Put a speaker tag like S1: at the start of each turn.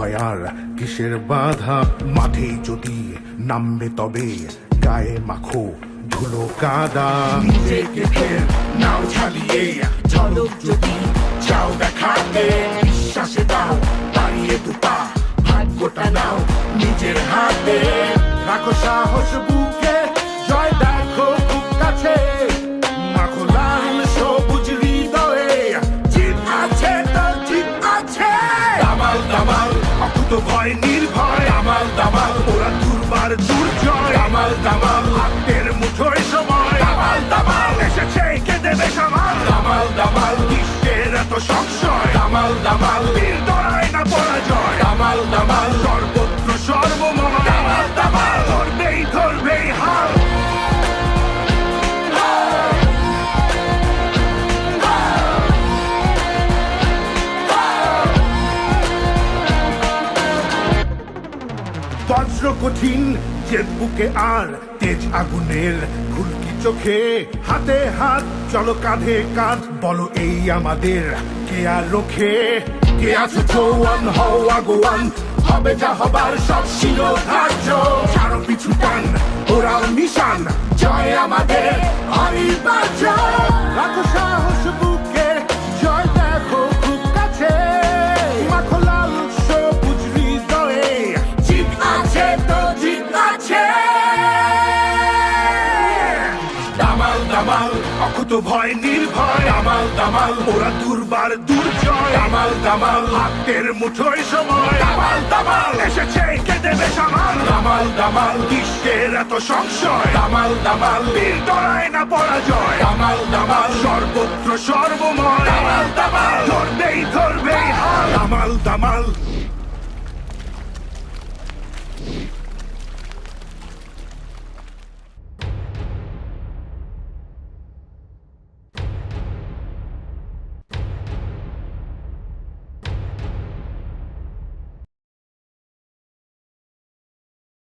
S1: ভয় আর কিসের বাধা, মাঠে যদি নামবে তবে গায়ে মাখো ধুলো কাদা। নিজেকে ফের নাও ঝালিয়ে ঝলক যদি চাও দেখাতে, বিশ্বাসে দাও দাঁড়িয়ে দুপা, ভাগ্যটা নাও নিজের হাতে। রাখো সাহস বুকে, জয় দেখো খুব কাছে, মাখো লাল সবুজ হৃদয়ে, জিত আছে তো জিত আছে। দামাল দামাল অকুত ভয় নির্ভয়, দামাল দামাল ওরা দুর্বার দুর্জয়, দামাল দামাল হাতের মুঠোয় সময়, দামাল দামাল এসেছে কে দেবে সামাল, দামাল দামাল বিশ্বের এত সংশয়, দামাল দামাল বীর ডরায় না পরাজয়, দামাল দামাল সর্বত্র সর্বময়, দামাল দামাল ধরবেই ধরবেই হাল। বজ্র কঠিন জেদ বুকে আর তেজ আগুনের ফুলকি চোখে, হাতে হাত চলো কাঁধে কাঁধ, বলো এই আমাদের কে আর রোখে। কে আছে জওয়ান হও আগুয়ান, হবে যা হবার সব ছিল ধার্য, ছাড়ো পিছু টান ওরাও নিশান, জয় আমাদের অনিবার্য। রাখো সাহস বুকে, জয় দেখো খুব কাছে, মাখো লাল সবুজ হৃদয়ে, জিত আছে তো জিত আছে। দামাল দামাল অকুত ভয় নির্ভয়, দামাল দামাল ওরা দুর্বার দুর্জয়, দামাল দামাল হাতের মুঠোয় সময়, দামাল দামাল এসেছে কে দেবে সামাল, দামাল দামাল বিশ্বের এত সংশয়, দামাল দামাল বীর ডরায় না পরাজয়, দামাল দামাল সর্বত্র সর্বময়, দামাল দামাল ধরবেই ধরবেই হাল, দামাল দামাল।